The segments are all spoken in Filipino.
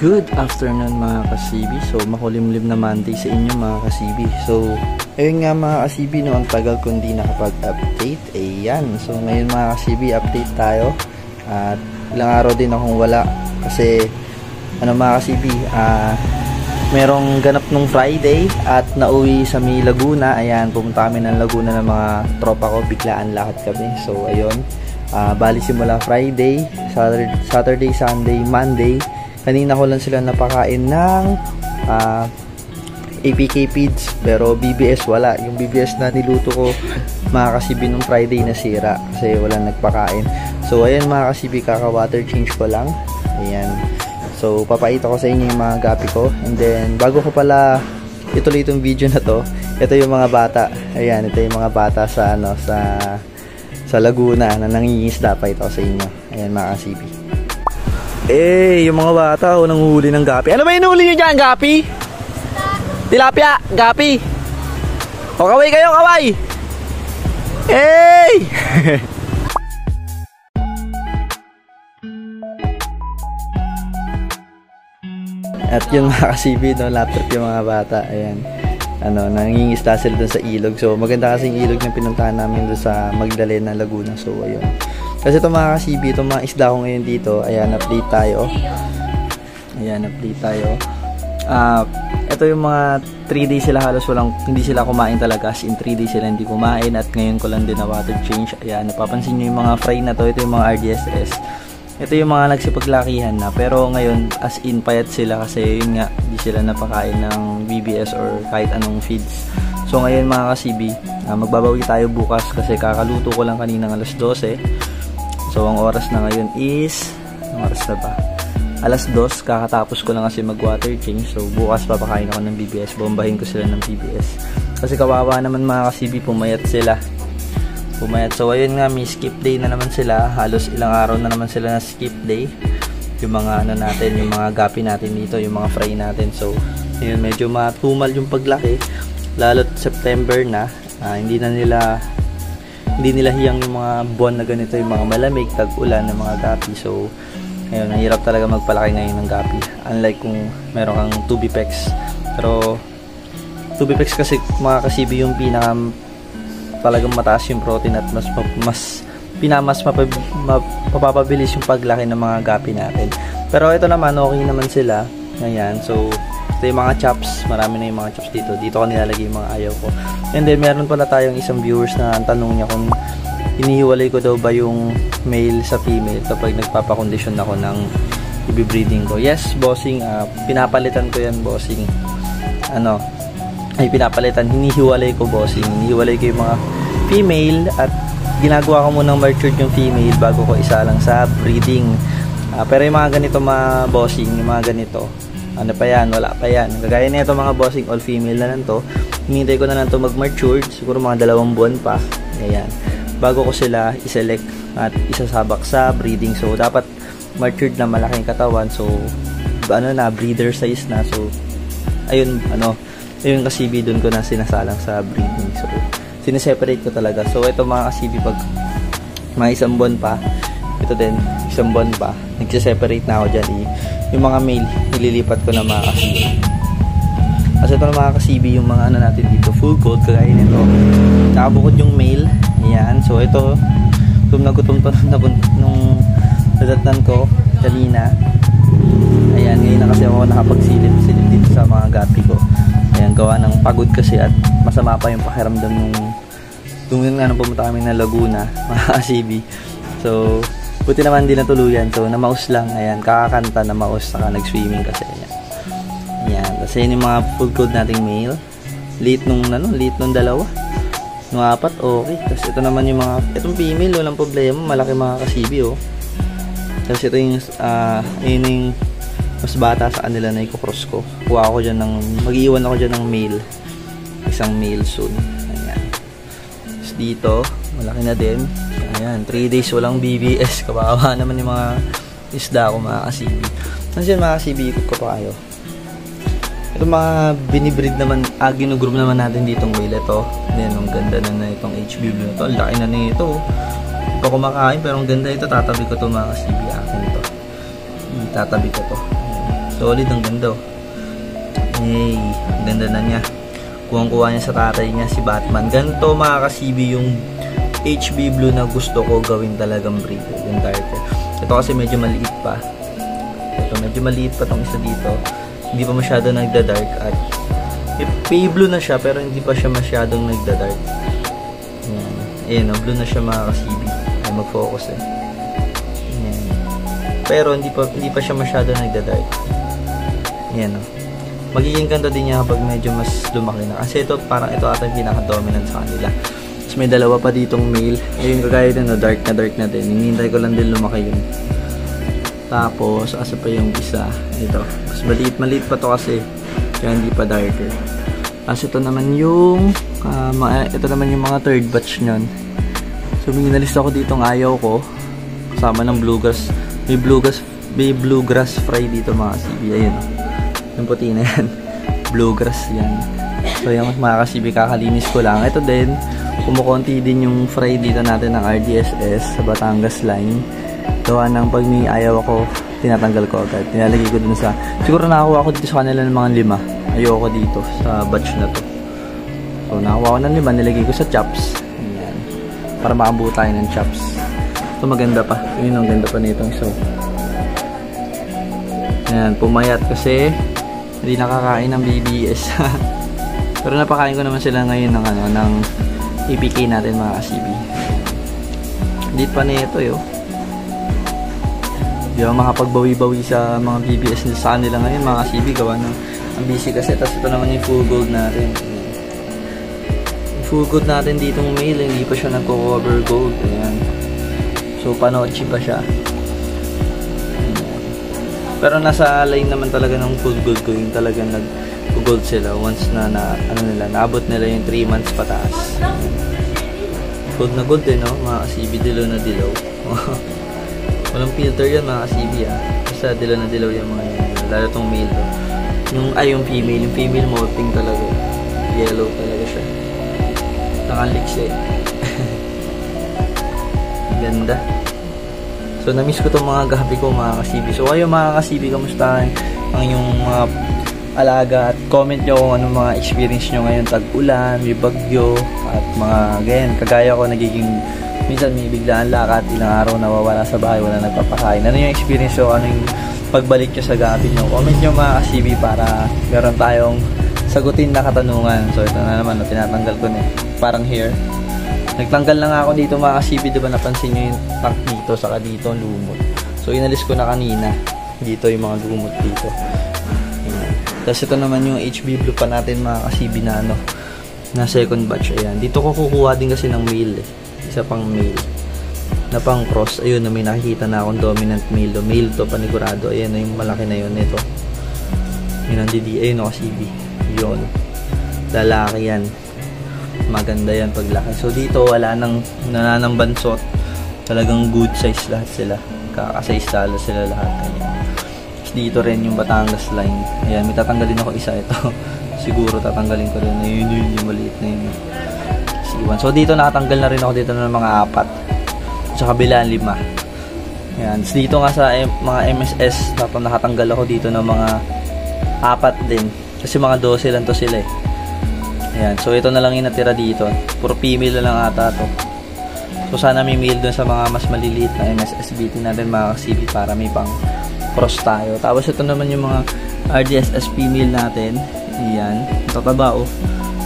Good afternoon mga kasibi. So makulimlim na Monday sa inyo mga kasibi. So ayun nga mga kasibi, no, ang tagal kong di nakapag-update. Ayan, so ngayon mga kasibi, update tayo. At ilang araw din akong wala kasi ano mga kasibi, merong ganap nung Friday at nauwi sa may Laguna. Ayan, pumunta kami ng Laguna ng mga tropa ko, biglaan lahat kami. So ayun, bali simula Friday, Saturday, Sunday, Monday. Kanina ko lang sila napakain ng APK feeds, pero BBS wala. Yung BBS na niluto ko mga kasibi nung Friday nasira kasi wala nagpakain. So ayan mga kasibi, kaka water change ko lang. Ayan, so papakita ko sa inyo yung mga gapi ko. And then bago ko pala ituloy itong video na to, ito yung mga bata. Ayan, ito yung mga bata sa ano, sa Laguna na nangingisda. Pa ito sa inyo. Ayan mga kasibi. Yung mga bata, nanguhuli ng gapi. Ano ba yung huli nyo dyan, gapi? Tilapia, gapi. O kaway kayo, kaway. At yung mga kasibi, no, laptop yung mga bata. Ayan, ano, nangingisda sila dun sa ilog. So maganda kasing ilog na pinuntahan namin dun sa Magdalena, Laguna. So ayun, kasi itong mga kasibi, itong mga isda ko ngayon dito. Ayan, update tayo. Ayan, update tayo. Ito yung mga 3 days sila halos hindi sila kumain talaga. As in 3 days sila hindi kumain. At ngayon ko lang din na water change. Ayan, napapansin nyo yung mga fry na to. Ito yung mga RDSS. Ito yung mga nagsipaglakihan na. Pero ngayon, as in payat sila kasi yun nga, hindi sila napakain ng BBS or kahit anong feeds. So ngayon mga kasibi, magbabawi tayo bukas kasi kakaluto ko lang kaninang alas 12. So ang oras na ngayon is, anong oras na ba? Alas 2, kakatapos ko lang kasi mag water change. So bukas papakain ako ng BBS, bombahin ko sila ng BBS. Kasi kawawa naman mga kasibi, pumayat sila. So ayun nga, may skip day na naman sila. Halos ilang araw na naman sila na skip day. Yung mga ano natin, yung mga gapi natin dito, yung mga fry natin. So ayun, medyo matumal yung paglaki. Lalo't September na, hindi nila hiyang yung mga buwan na ganito, yung mga malamig, tag-ulan ng mga gapi. So ayun, nahirap talaga magpalaki ngayon ng gapi. Unlike kung meron kang 2B-Pex. Pero 2B-Pex kasi mga kasibi yung talagang mataas yung protein at mas mapapabilis yung paglaki ng mga gapi natin. Pero ito naman, okay naman sila. Ayan, so ito yung mga chops. Marami na yung mga chops dito. Dito ko nilalagay yung mga ayaw ko. And then meron pala tayong isang viewers na tanong niya kung inihiwalay ko daw ba yung male sa female kapag nagpapakondisyon ako ng ibibreeding ko. Yes, bossing, pinapalitan ko yan, bossing. Pinapalitan, hinihiwalay ko, bossing. Hinihiwalay ko yung mga female at ginagawa ko munang matured yung female bago ko isa lang sa breeding. Pero yung mga ganito mga bossing, yung mga ganito, ano pa yan, wala pa yan. Kagaya na ito mga bossing, all female na lang to. Hinihintay ko na lang to mag-matured, siguro mga 2 buwan pa. Ayan, bago ko sila iselect at isasabak sa breeding. So dapat matured na, malaking katawan. So breeder size na. So ayun, yung kasibi dun ko na sinasalang sa breeding. So sineseparate ko talaga. So ito mga kasibi, pag mga 1 buwan pa, ito din 1 buwan pa, nagsiseparate na ako dyan. Yung mga male, nililipat ko na mga kasibi. Kasi ito na mga kasibi, yung mga natin dito, full coat, kagaya nito. Nakabukod yung male. Ayan, so ito, gutom nung nadatnan ko kanina. Ayan, ngayon na kasi ako nakapagsilip dito sa mga gapi ko. Ayan, gawa ng pagod kasi at masama pa yung pakiramdam nung pumunta kami ng Laguna, mga kasibi. So buti naman din natuluyan. So namaus lang. Ayan, kakakanta na maus, saka nag-swimming kasi. Ayan, kasi yun yung mga full coat nating male. Late nung 2. Nung 4, okay. Tapos ito naman yung itong female, walang problema, malaki mga kasibi, oh. Tapos ito yung yun yung mas bata sa kanila na i-cross ko. Mag-iwan ako dyan ng male. Isang male soon. Ayan. Tapos dito, malaki na din. Ayan, 3 days walang BBS. Kawawa naman yung mga isda ko, mga kasibi. Nandiyan mga kasibi, ikot ko pa kayo. Ito mga binibreed naman, ginugroup naman natin ditong male. Ito, ayan, ang ganda na itong HBB na ito. Ang laki na nito. Ito kumakain, pero ang ganda ito. Tatabi ko ito mga kasibi. Akin ito. Itatabi ko ito. Solid, ang ganda. Hey, ang ganda na niya. Kuwang-kuha niya sa tatay niya, si Batman. Ganito mga ka-CB yung HB Blue na gusto ko gawin talagang breed. Yung darker. Ito kasi medyo maliit pa. Ito, medyo maliit pa tong isa dito. Hindi pa masyado nagda-dark. At pay blue na siya, pero hindi pa siya masyadong nagda-dark. Ayan. Ayan, no? Blue na siya mga ka-CB. Ay, mag-focus eh. Ayan. Pero hindi pa siya masyado nagda-dark. Ayan, no? Magiging ganda din niya kapag medyo mas lumaki na. Kasi ito, parang ito ata yung pinaka-dominant sa kanila. Tapos may dalawa pa ditong male. Ayun, kagaya din, no? Dark na din. Hinihintay ko lang din lumaki yun. Tapos, asa pa yung isa. Ito. Mas maliit pa to kasi. Kaya hindi pa darker. Tapos ito naman yung mga third batch nyon. So, may nalista ko ditong ayaw ko. Kasama ng bluegrass. May bluegrass fry dito mga CB. Ayun, no? Yung puti na yan. Bluegrass yan. So yung mga ka-CB, kakalinis ko lang. Ito din, kumukonti din yung fry dito natin ng RDSS sa Batangas line. Gawa ng pag may ayaw ako, tinatanggal ko agad. Nilalagay ko dun sa, siguro nakakuha ko dito sa kanila ng mga 5. Ayoko dito sa batch na to. So nakakuha ko ng 5, nilagay ko sa chops. Ayan. Para makabuo tayo ng chops. Ito maganda pa. Yun ang ganda pa nitong so. Ayan, pumayat kasi hindi nakakain ng BBS. Pero napakain ko naman sila ngayon ng ng EPK natin mga ka-CB. Hindi pa nito yo. Di ba makapagbawi-bawi sa mga BBS sa nila ngayon mga ka-CB, gawa ng ang busy kasi. Tapos ito naman yung full gold natin. Yung full gold natin ditong male, hindi pa siya nagko-cover gold. Ayan. So panochi pa siya. Pero nasa line naman talaga ng full gold ko, yung talagang nag-gold sila once na naabot nila yung 3 months pataas. Gold na gold no? Mga ka-CB, dilaw na dilaw. Walang filter yan mga ka-CB Basta dilaw na dilaw yung mga yun. Lalo tong male to. Yung female molting talaga. Yellow talaga siya. Nakalik siya Ganda. So, na-miss ko itong mga gabi ko mga ka-CB. So, kayo mga ka-CB, kamusta ang inyong mga alaga? At comment nyo kung anong mga experience nyo ngayon. Tag-ulan, may bagyo, at mga ganyan. Kagaya ko, nagiging, minsan may biglaan lakat, ilang araw nawawala sa bahay, wala nagpapakain. Ano yung experience nyo? Ano yung pagbalik nyo sa gabi nyo? Comment nyo mga ka-CB para meron tayong sagutin na katanungan. So, ito na naman, tinatanggal ko na parang hair. Nagtanggal lang ako dito mga ka-CB, diba napansin nyo yung tank dito, saka dito ang lumot. So inalis ko na kanina, dito yung mga lumot dito. Ayan. Tapos ito naman yung HB Blue pa natin mga ka-CB na second batch. Ayan. Dito ko kukuha din kasi ng male isa pang male na pang cross. Ayun na may nakikita na akong dominant male. Male to panigurado. Ayan na yung malaki na yun ito. Yun ang DD. Ayun o ka-CB. Yun. Lalaki yan. Maganda yan paglaki. So dito wala nang nananambansot. Talagang good size lahat sila. Kaka-size talo sila lahat. Ayan. Dito rin yung Batangas line. Ayan, may tatanggalin ako isa ito. Siguro tatanggalin ko rin. Ayun yung maliit na yun. C1. So dito nakatanggal na rin ako dito ng mga 4. Sa kabila 5. Ayan. So, dito nga sa mga MSS nakatanggal ako dito ng mga 4 din. Kasi mga 12 lang to sila Ayan, so ito na lang yung natira dito. Puro female na lang ata to. So sana may male dun sa mga mas maliliit na MSSBT natin mga ka-CB para may pang cross tayo. Tapos ito naman yung mga RDSS female natin. Ayan, tataba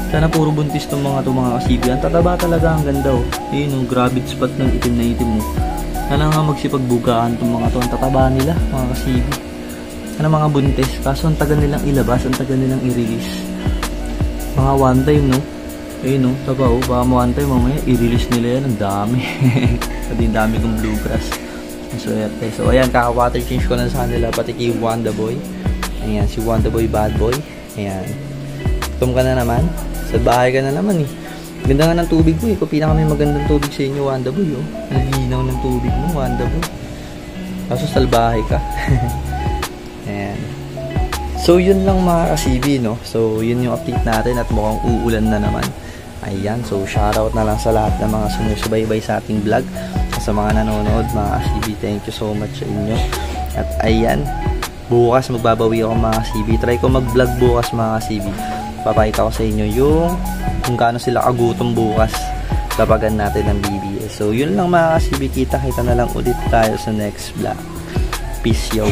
Sana puro buntis tong mga ka-CB. Ang tataba talaga, ang ganda Ayun yung gravid spot ng itim na itim Sana nga magsipagbugaan tong mga to. Ang tataba nila mga ka-CB. Sana mga buntis. Kaso ang tagal nilang ilabas, ang tagal nilang i-release. Mga one time Ayun taba baka one time mamaya i-release nila yan. Ang dami. Kasi dami kong bluegrass. So ayan, kaka-water change ko na sa kanila. Pati kay Wandaboy. Ayan, si Wandaboy bad boy. Ayan. Tum ka na naman. Sa bahay ka na naman Ganda nga ng tubig mo Kung pinaka may magandang tubig sa inyo Wandaboy Ang linaw ng tubig mo Wandaboy. Kaso salbahay ka. Ayan. So yun lang mga ka-CB So yun yung update natin at mukhang uulan na naman. Ayan, so shoutout na lang sa lahat ng mga sumusubaybay sa ating vlog. Sa mga nanonood mga ka-CB, thank you so much sa inyo. At ayan, bukas magbabawi ako mga ka-CB. Try ko mag-vlog bukas mga ka-CB. Papakita ko sa inyo kung gaano sila kagutom bukas. Lapagan natin ng BBS. So yun lang mga ka-CB. Kita na lang ulit tayo sa next vlog. Peace yo.